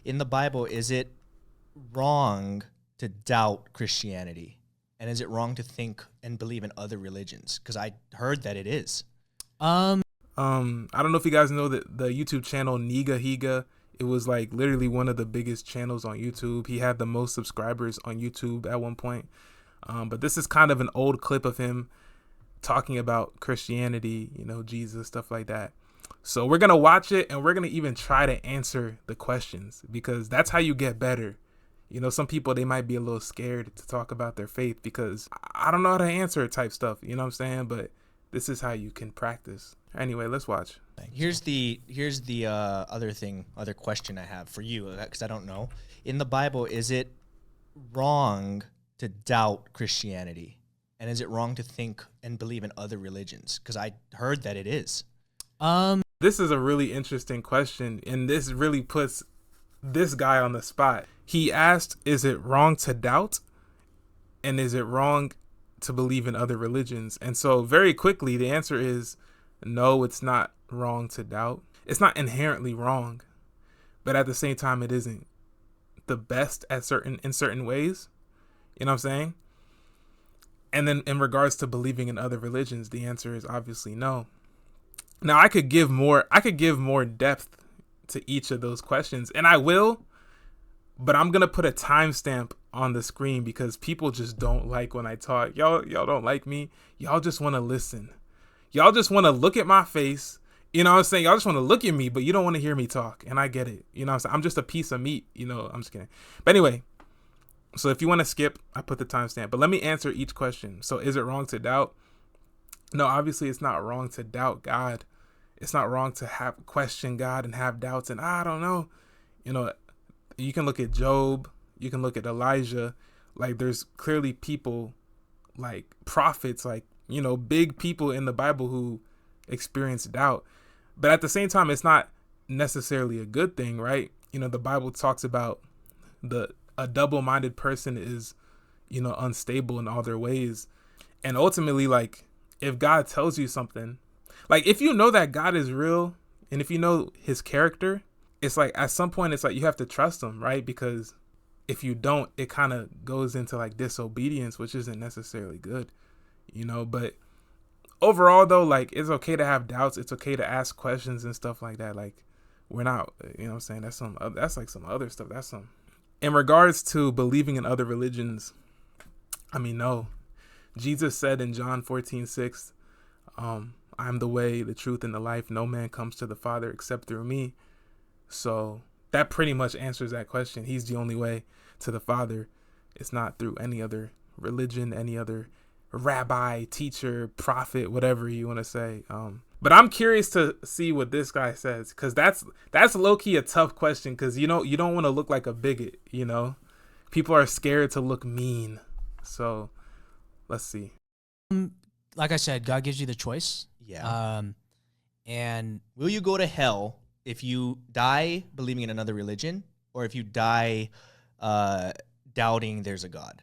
In the Bible, is it wrong to doubt Christianity? And is it wrong to think and believe in other religions? Because I heard that it is. I don't know if you guys know that the YouTube channel Niga Higa. It was like literally one of the biggest channels on YouTube. He had the most subscribers on YouTube at one point. But this is kind of an old clip of him talking about Christianity, Jesus, stuff like that. So we're going to watch it, and we're going to even try to answer the questions, because that's how you get better. Some people, they might be a little scared to talk about their faith because I don't know how to answer it type stuff. You know what I'm saying? But this is how you can practice. Anyway, let's watch. Here's the other question I have for you, because I don't know. In the Bible, is it wrong to doubt Christianity? And is it wrong to think and believe in other religions? Because I heard that it is. This is a really interesting question, and this really puts this guy on the spot. He asked, is it wrong to doubt? And is it wrong to believe in other religions? And so very quickly, the answer is no, it's not wrong to doubt. It's not inherently wrong, but at the same time, it isn't the best in certain ways. You know what I'm saying? And then in regards to believing in other religions, the answer is obviously no. Now I could give more depth to each of those questions, and I will, but I'm going to put a timestamp on the screen because people just don't like when I talk. Y'all don't like me. Y'all just want to listen. Y'all just want to look at my face. You know what I'm saying? Y'all just want to look at me, but you don't want to hear me talk. And I get it. You know what I'm saying? I'm just a piece of meat. I'm just kidding. But anyway, so if you want to skip, I put the timestamp. But let me answer each question. So is it wrong to doubt? No, obviously it's not wrong to doubt God. It's not wrong to question God and have doubts. And I don't know. You can look at Job. You can look at Elijah. Like, there's clearly people, like prophets, like, big people in the Bible who experience doubt. But at the same time, it's not necessarily a good thing, right? The Bible talks about a double-minded person is, unstable in all their ways. And ultimately, like, if God tells you something, like, if you know that God is real and if you know his character, it's like at some point it's like you have to trust him, right? Because if you don't, it kind of goes into like disobedience, which isn't necessarily good, but overall though, like, it's okay to have doubts. It's okay to ask questions and stuff like that. Like, we're not, what I'm saying? That's like some other stuff. That's some, in regards to believing in other religions. I mean, no, Jesus said in John 14:6, I'm the way, the truth, and the life. No man comes to the Father except through me. So that pretty much answers that question. He's the only way to the Father. It's not through any other religion, any other rabbi, teacher, prophet, whatever you want to say. But I'm curious to see what this guy says, because that's low-key a tough question, because you don't want to look like a bigot. People are scared to look mean. So let's see. Like I said, God gives you the choice. Yeah. And will you go to hell if you die believing in another religion, or if you die doubting there's a God?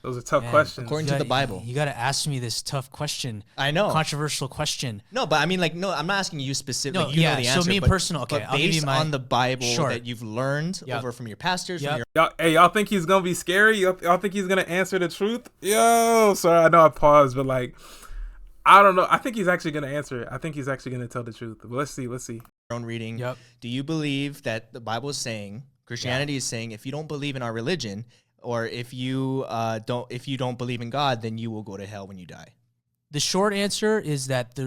Those are tough questions. According to the Bible. You got to ask me this tough question. I know. Controversial question. No, but I mean, like, no, I'm not asking you specifically. No, you know the answer. So me personal, okay. But based on the Bible Sure. that you've learned over from your pastors. Yep. From your Y'all think he's going to be scary? Y'all think he's going to answer the truth? Yo, sorry, I know I paused, but like, I don't know. I think he's actually going to answer it. I think he's actually going to tell the truth. But let's see. Your own reading. Yep. Do you believe that the Bible is saying, Christianity is saying, if you don't believe in our religion, or if you don't believe in God, then you will go to hell when you die? The short answer is that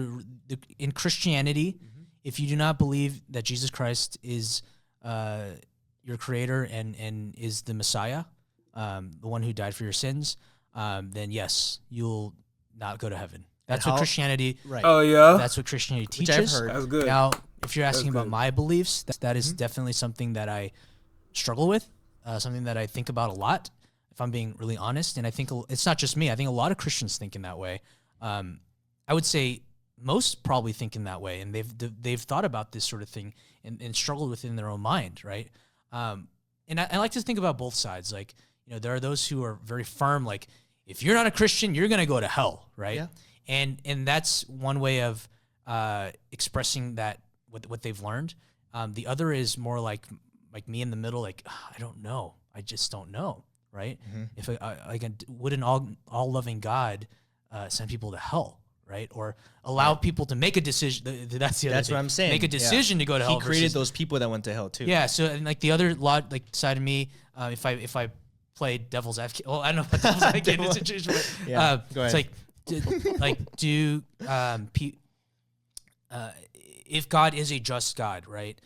in Christianity, if you do not believe that Jesus Christ is your creator and is the Messiah, the one who died for your sins, then yes, you'll not go to heaven. That's what Christianity. Right. Oh yeah. That's what Christianity teaches. Which I've heard. That's good. Now, if you're asking about my beliefs, that is definitely something that I struggle with. Something that I think about a lot, if I'm being really honest. And I think it's not just me. I think a lot of Christians think in that way. I would say most probably think in that way, and they've thought about this sort of thing and struggled within their own mind, right? And I like to think about both sides. Like, there are those who are very firm, like, if you're not a Christian, you're going to go to hell, right? Yeah. And that's one way of expressing that what they've learned. The other is more like like me in the middle, like I don't know, I just don't know, right? Mm-hmm. If would an all loving God send people to hell, right? Or allow people to make a decision? That's the other That's thing. what I'm saying. Make a decision to go to hell. He created versus, those people that went to hell too. yeah. So and like the other side of me, if I play devil's advocate, well, I don't know about devil's advocate in this situation, but Yeah, go it's ahead. if God is a just God, right?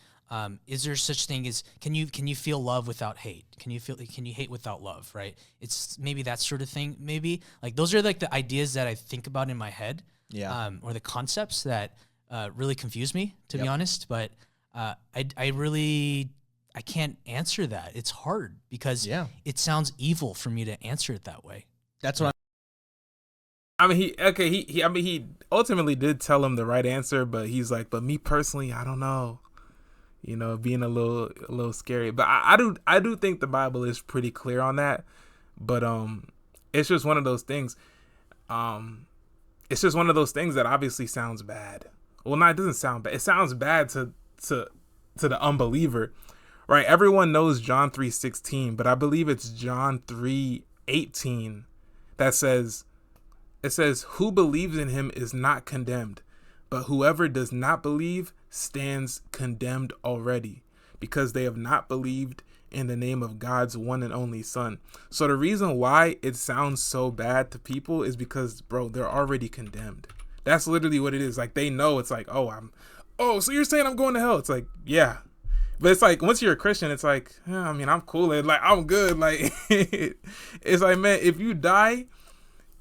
Is there such thing as can you feel love without hate? Can you hate without love? Right? It's maybe that sort of thing. Maybe like those are like the ideas that I think about in my head. Yeah. Or the concepts that really confuse me, to be honest. But I can't answer that. It's hard because it sounds evil for me to answer it that way. That's what I mean, he ultimately did tell him the right answer, but he's like, but me personally, I don't know. You know, being a little scary. But I do think the Bible is pretty clear on that. But it's just one of those things. It's just one of those things that obviously sounds bad. Well, no, it doesn't sound bad. It sounds bad to the unbeliever, right? Everyone knows John 3:16, but I believe it's John 3:18 that says, it says, "Who believes in him is not condemned, but whoever does not believe stands condemned already, because they have not believed in the name of God's one and only Son." So the reason why it sounds so bad to people is because, bro, they're already condemned. That's literally what it is. Like, they know. It's like, so you're saying I'm going to hell? It's like, yeah. But it's like, once you're a Christian, it's like, I mean, I'm cool. Like, I'm good. Like, it's like, man, if you die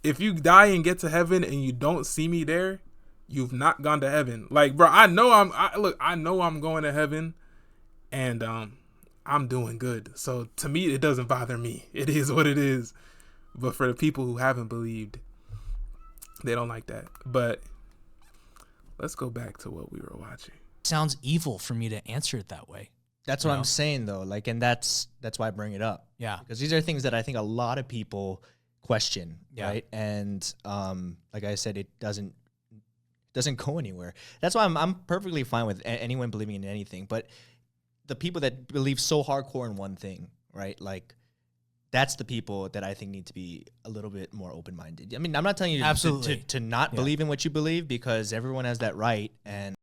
and get to heaven and you don't see me there, you've not gone to heaven. Like, bro, I know I'm going to heaven, and I'm doing good. So to me, it doesn't bother me. It is what it is. But for the people who haven't believed, they don't like that. But let's go back to what we were watching. It sounds evil for me to answer it that way. That's what I'm saying though. Like, and that's why I bring it up. Yeah. Because these are things that I think a lot of people question, right? And like I said, it doesn't go anywhere. That's why I'm perfectly fine with anyone believing in anything. But the people that believe so hardcore in one thing, right? Like, that's the people that I think need to be a little bit more open-minded. I mean, I'm not telling you to not believe in what you believe, because everyone has that right. And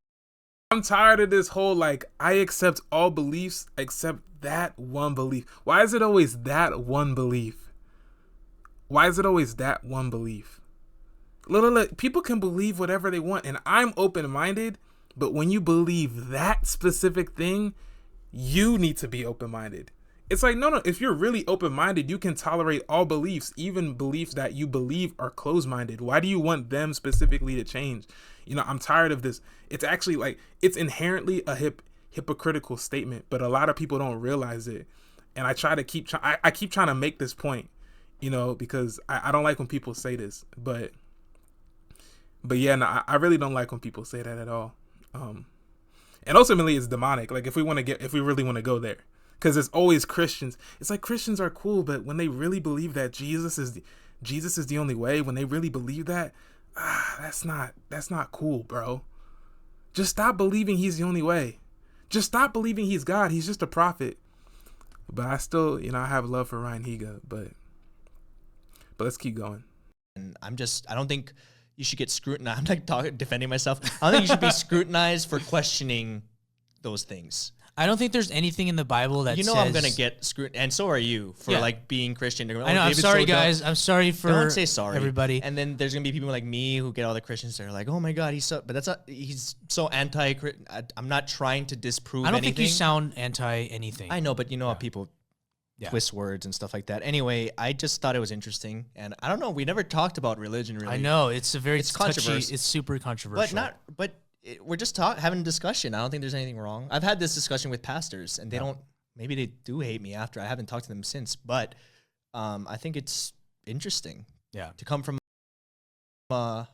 I'm tired of this whole, like, I accept all beliefs except that one belief. Why is it always that one belief? Why is it always that one belief? Look, people can believe whatever they want, and I'm open-minded, but when you believe that specific thing, you need to be open-minded. It's like, no, if you're really open-minded, you can tolerate all beliefs, even beliefs that you believe are closed-minded. Why do you want them specifically to change? You know, I'm tired of this. It's actually like, it's inherently a hypocritical statement, but a lot of people don't realize it. And I keep trying to make this point, you know, because I don't like when people say this, but yeah, no, I really don't like when people say that at all. And ultimately it's demonic. Like, if we really want to go there, because it's always Christians. It's like, Christians are cool, but when they really believe that Jesus is the only way, when they really believe that, that's not cool, bro. Just stop believing he's the only way. Just stop believing he's God. He's just a prophet. But I still, I have love for Ryan Higa, but let's keep going. And I don't think you should get scrutinized. I'm like defending myself. I don't think you should be scrutinized for questioning those things. I don't think there's anything in the Bible that says... I'm going to get scrutinized, and so are you, for like being Christian. I know, I'm sorry, guys. I'm sorry for Don't say sorry, everybody. And then there's going to be people like me who get all the Christians that are like, oh my God, he's so anti... I'm not trying to disprove anything. I don't think you sound anti anything. I know, but you know how people twist words and stuff like that. Anyway, I just thought it was interesting. And I don't know, we never talked about religion really. I know, it's controversial. It's super controversial. We're just having a discussion. I don't think there's anything wrong. I've had this discussion with pastors, and maybe they do hate me after. I haven't talked to them since, but I think it's interesting to come from a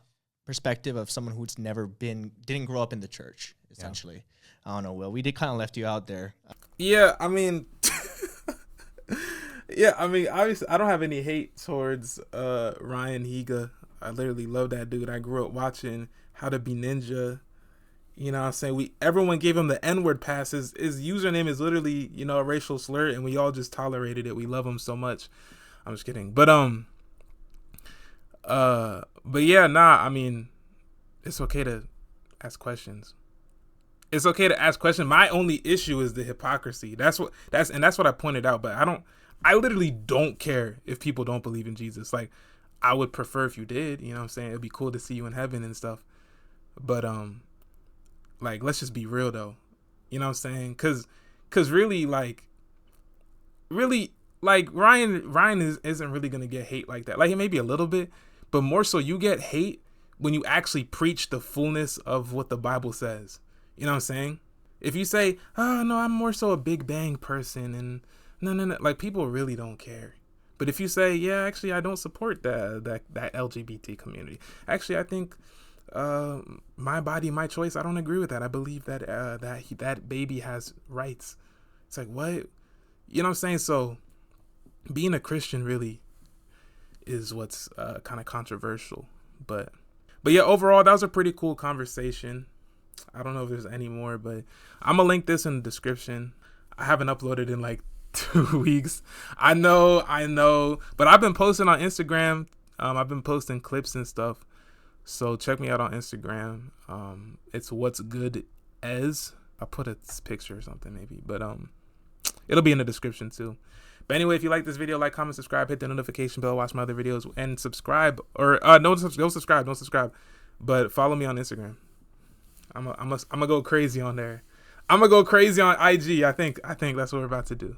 perspective of someone who's didn't grow up in the church, essentially. I don't know, Will. We did kind of left you out there. Yeah, I mean... obviously, I don't have any hate towards Ryan Higa. I literally love that dude. I grew up watching How to Be Ninja. You know what I'm saying? Everyone gave him the N-word pass. His username is literally, you know, a racial slur, and we all just tolerated it. We love him so much. I'm just kidding. But yeah, nah, I mean, it's okay to ask questions. It's okay to ask questions. My only issue is the hypocrisy. That's what I pointed out, but I literally don't care if people don't believe in Jesus. Like, I would prefer if you did, you know what I'm saying? It'd be cool to see you in heaven and stuff. But like, let's just be real though. You know what I'm saying? Cause really Ryan isn't really gonna get hate like that. Like, maybe a little bit, but more so you get hate when you actually preach the fullness of what the Bible says. You know what I'm saying? If you say, oh no, I'm more so a Big Bang person, and no, like, people really don't care. But if you say, yeah, actually, I don't support that LGBT community. Actually, I think my body, my choice. I don't agree with that. I believe that that baby has rights. It's like, what? You know what I'm saying? So being a Christian really is what's kind of controversial. But yeah, overall, that was a pretty cool conversation. I don't know if there's any more, but I'm gonna link this in the description. I haven't uploaded in like 2 weeks. I know, but I've been posting on Instagram. I've been posting clips and stuff. So check me out on Instagram. It's what's good as. I'll put a picture or something maybe, but it'll be in the description too. But anyway, if you like this video, like, comment, subscribe, hit the notification bell, watch my other videos, and subscribe. Or don't subscribe. But follow me on Instagram. I'm gonna go crazy on there. I'm gonna go crazy on IG. I think that's what we're about to do.